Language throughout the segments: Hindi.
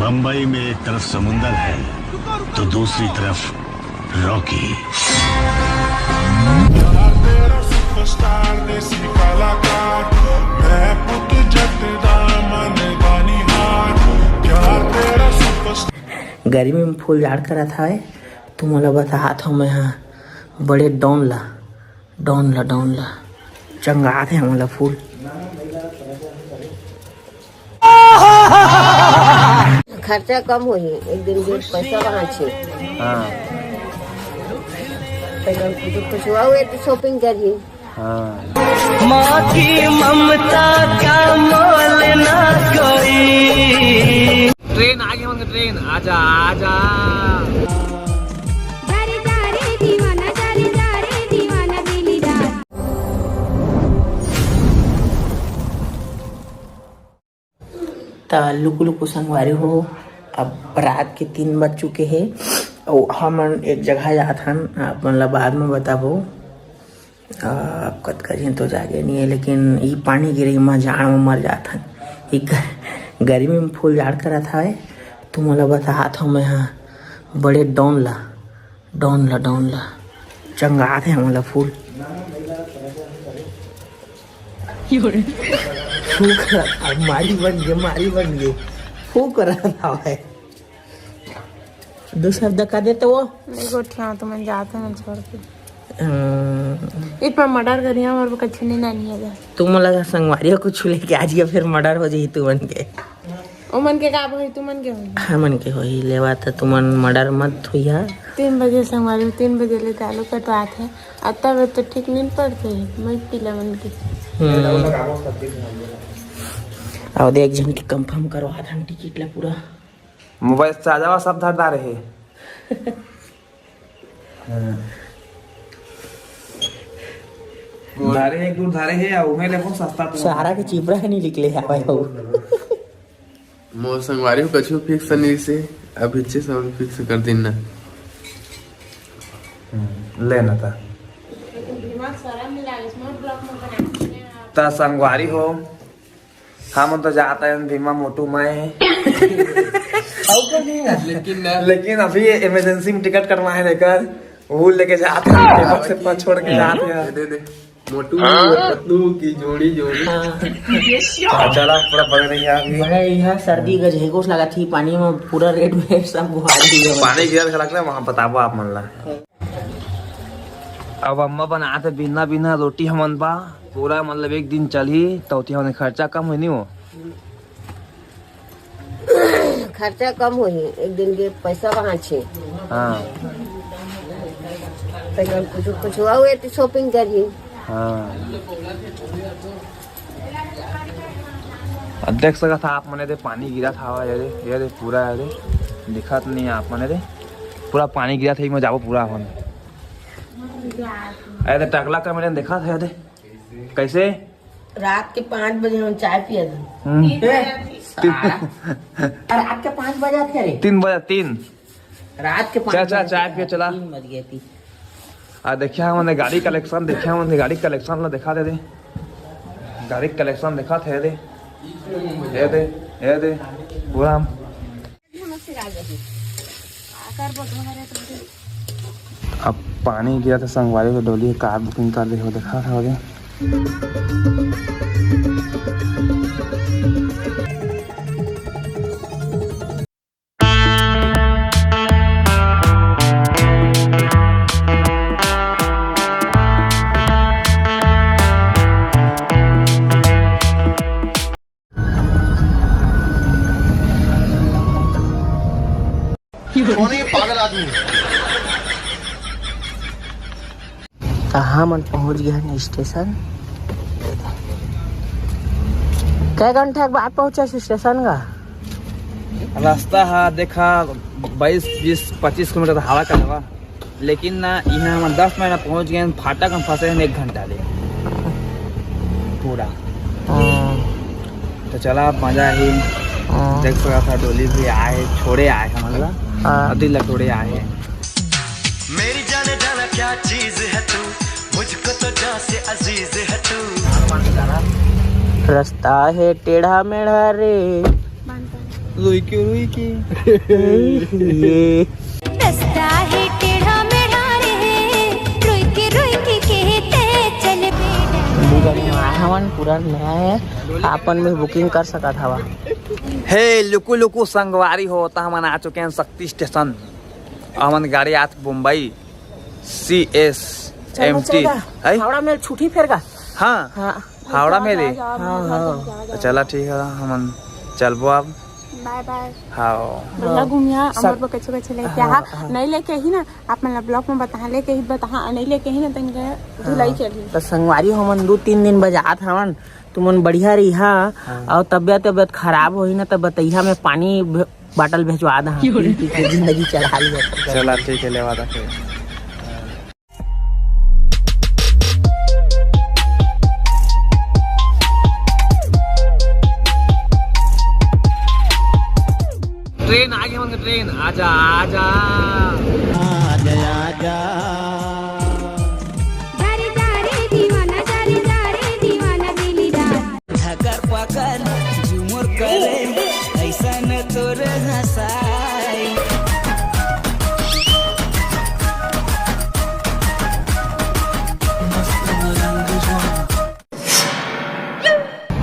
बंबई में एक तरफ समुंदर है तो दूसरी तरफ रॉकी। गर्मी में फूल झाड़ कर था है तो मला बता हाथ में हाँ बड़े डॉन ला चंगा थे हमारा फूल। खर्चा कम हो ही एक दिन के पैसा वहाँ छे। हाँ कुछ हुआ हुए तो शॉपिंग करिए। हाँ माँ की ममता का मोल ना कोई। ट्रेन आ गया, ट्रेन आजा आजा। लुकु लुकु संगवारी हो। अब रात के 3 बज चुके हैं और हम एक जगह जात हन, आप मतलब बाद में बताबो। अब कत करें तो जागे नहीं है, लेकिन ये पानी गिरे में जाड़ में मर जात हन। गर्मी में फूल झाड़ कर था है तो मतलब बता हाथ में हाँ बड़े डॉन ला चंगा थे हमारा फूल। मारी बन गए फूक रहा था है। दो शब्द का देते वो नहीं गोठिया तो मैं जाता हूँ छोड़ के इतना मर्डर करिए और कच्छ नहीं नानी है। तुम लगा संगवारियों को छू लेके आज फिर मर्डर हो जाई तू मन के। ओ मन के का भाई तू मन के होई। हाँ मन के होई लेवा तो तुमन मर्डर मत हुईया। 3 बजे संगवारी 3 बजे ले चालू कटवात है अतः वे तो ठीक नींद पड़ते है मैं पीला मन की। और देख जन की कंफर्म करो आधा टिकट ला पूरा मोबाइल चार्जर सब धरदा रहे। धारे एक दूर धारे है और उन्हें लेको सस्ता तो सहारा के चिपरा है नहीं निकले है भाई हो। मोर संगवारी हो कछु फिक्स नहीं से अभी अच्छे सब फिक्स कर देना। लेना था ता संगवारी हो। हम तो जाता है भीमा मोटू मैं लेकिन अभी इमरजेंसी में टिकट करवाए लेकर वो लेके जाते हैं से पास छोड़ के जाते हैं। दे मोटू पतलू की जोड़ी चला पूरा पकड़ नहीं अभी बड़ा यहाँ सर्दी का झेगोस लगा थी पानी में पूरा रेड में सब बुहार दिया पानी गिरा लग रहा है वहाँ बताबो आप मन ला। अब अम्मा बनाते बिना रोटी हमन बा पूरा मतलब एक दिन चली तो हमने खर्चा कम हुई नहीं हो। खर्चा कम हो ही एक दिन के पैसा वहाँ छे। हाँ कुछ हुआ हुए तो शॉपिंग करिए। हाँ देख सका था आप मने दे पानी गिरा था ये पूरा दिखा तो नहीं आप मने दे पूरा पानी गिरा था मैं जाबो पूरा अपन अरे टकला का मैंने देखा था दे कैसे रात के 5 बजे हम चाय पिया रात के 5 बजे थे 3 बजे रात के 5 चाय पिया चला देखिया हमने गाड़ी कलेक्शन देखिया हमने गाड़ी कलेक्शन ला दिखा दे गाड़ी कलेक्शन दिखा थे दे पूरा अब पानी गिरा था संगवारी को डोली कार बुकिंग कर दे हो देखा था आगे पागल आदमी हम पहुंच गए स्टेशन। क्या घंटे के बाद पहुंचे स्टेशन का रास्ता है देखा 22-25 किलोमीटर हवा का हवा लेकिन ना यहाँ हम 10 मिनट पहुंच गए फाटक हम फंसे हैं 1 घंटा ले पूरा। तो चला मजा ही देख सका था डोली भी आए छोड़े आए हम दिल लटोड़े आए हैं। मेरी जाने जाना क्या चीज है तू मुझको तो जान से अजीज है तू। रास्ता है टेढ़ा मेढ़ा रे रुई की रास्ता है टेढ़ा मेढ़ा रे, रोई के कहते चल बेटा। हवन पूरा नया है, आपन में बुकिंग कर सका था। हे लुकु संगवारी हो तो हम आ चुके हैं शक्ति स्टेशन। हमन गाड़ी आत मुंबई CSMT हावड़ा में छुट्टी फेर का। हाँ हावड़ा में रे। तो चला ठीक है हमन चलबो अब। Bye bye. हाँ भैया घूमिया अमर को कछु लेके आ नहीं लेके ही ना आप मतलब ब्लॉग में बता लेके ही बता नहीं लेके ही ना तनके धुलाई चली तो संगवारी हमन 2-3 दिन बजात हवन, तुमन बढ़िया रहिहा और तबियत खराब होई ना तो बतैहा में पानी बाटल भेजवा दा, जिंदगी चढ़ा ली। चला ठीक है लेवा दा। ट्रेन आ गई होंगे, ट्रेन आजा आजा धकर पकड़ झूमर करे ऐसा न तोर हंसाई।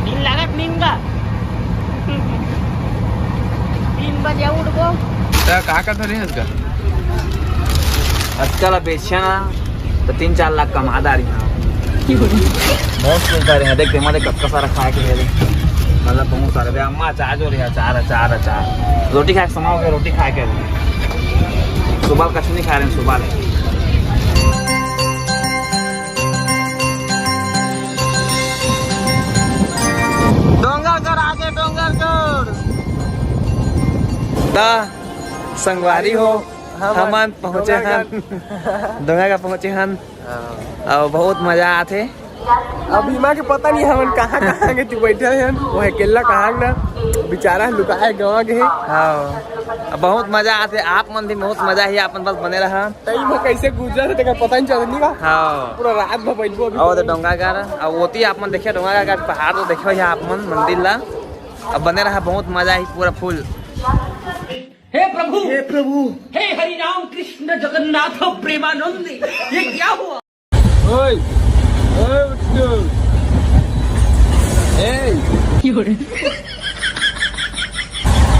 दिन लागत नींद का 3 बजे उठबो। कहाँ करता रहे इसका? आजकल बेचा तो 3-4 लाख कमादा रही है। बहुत सुनता रहे देख हमारे कब का सारा खाए के दे मतलब बहुत सारे अम्मा चार जो रही चार रोटी खाए समा हो गया, रोटी खाए के सुबह कछु नहीं खा रहे हैं सुबह ले। डोंगरगढ़ आगे डोंगरगढ़ दा संगवारी हो हमन पहुँचे हन डोंगरगढ़ पहुँचे हन और बहुत मजा आते। अभी माँ के पता नहीं हमन कहाँ के तू बैठे हैं वो अकेला कहाँ ना बेचारा लुकाए गाँव के। हाँ बहुत मजा आते, आप मन भी बहुत मजा ही आपन बस बने रहा। तई में कैसे गुजरा थे पता नहीं चल नहीं का। हाँ पूरा रात भर बैठबो अभी। और डोंगरगढ़ और ओती आप मन देखिए डोंगरगढ़ पहाड़ तो देखियो यहाँ आप मन मंदिर ला अब बने रहा, बहुत मजा ही पूरा फुल। हे प्रभु हे हरि राम कृष्ण जगन्नाथ प्रेमानंद, ये क्या हुआ? ओए ओए उठो ए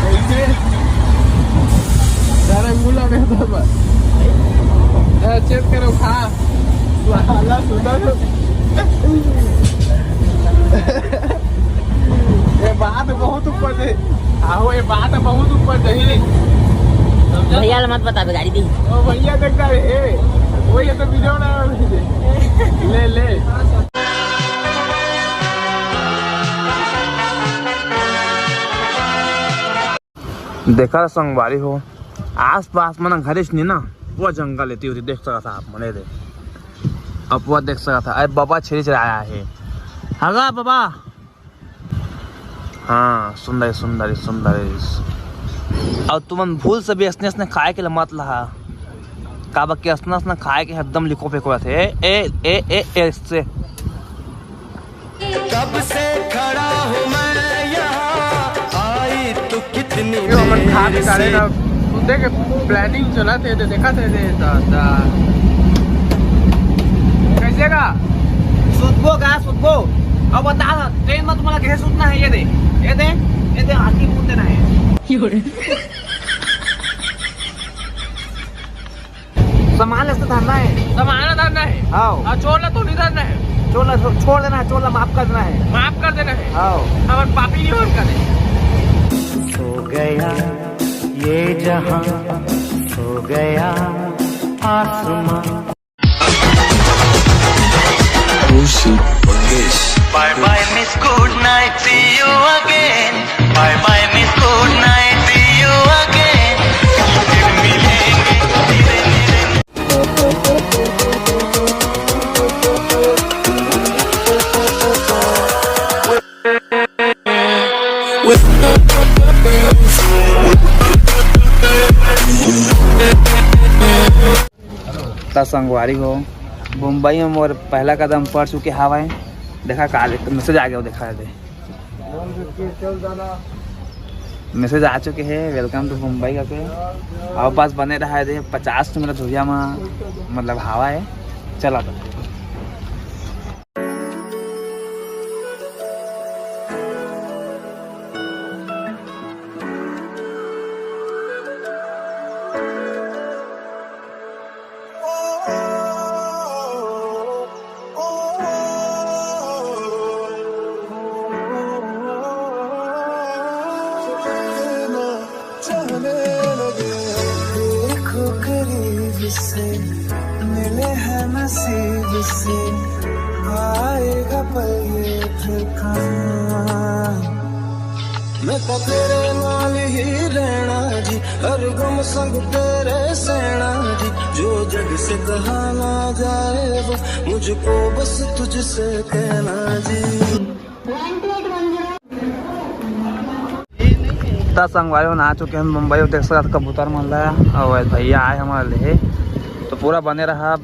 कैसे दारंगुला में बाबा चेक करो खा वाला सुना तो ये बात बहुत ऊपर से आओ, ये बात बहुत ऊपर से भैया मत बता गाड़ी दी। ओ भैया देखता है वो ये तो वीडियो ना ले ले देखा संगवारी हो आस पास मन घरे नहीं ना वो जंगल लेती होती देख सका था आप मने दे अब वो देख सका था। अरे बाबा छेरी चलाया है हगा बाबा। हाँ सुंदर सुंदर सुंदर और तुमन भूल से भी असने खाए के मत लहा काबा के असना खाए के एकदम लिखो फेंको थे ए से कब से खड़ा हूँ मैं यहाँ, आई तू कितनी हमन खा के सारे ना तू देख प्लानिंग चला थे देखा थे दादा कैसे का सुतबो अब बता ट्रेन में तुम्हारा कैसे सुतना है ये दे हाथी मुंह देना है। सामान ऐसा धरना है, सामान धरना है। हाँ चोला तो नहीं धरना है, छोड़ देना है, चोला माफ कर देना है, माफ कर देना है। हाँ हमारे पापी नहीं होने का नहीं। सो गया ये जहां, सो गया आसमां। Bye bye miss good night, see you again. Bye bye miss good night, see you again. फिर मिलेंगे धीरे धीरे। संगवारी हो मुंबई में मोर पहला कदम पड़ चुके हवा है। देखा काले मैसेज आ गया देखा दे मैसेज आ चुके हैं वेलकम टू मुंबई करके। और बस बने रहा है 50 मिनट धुरिया में मतलब हवा है चला तो। मिले हैं नसीब से आएगा पल ये मैं तो तेरे नाल ही रहना जी, हर गम संग तेरे सहना जी, जो जग से कहा ना जाए वो मुझको बस तुझसे कहना जी। संगवारी आ चुके हैं मुंबई। देख सकते कबूतर मिल रहा है और भैया आए हमारे लिए तो पूरा बने रहा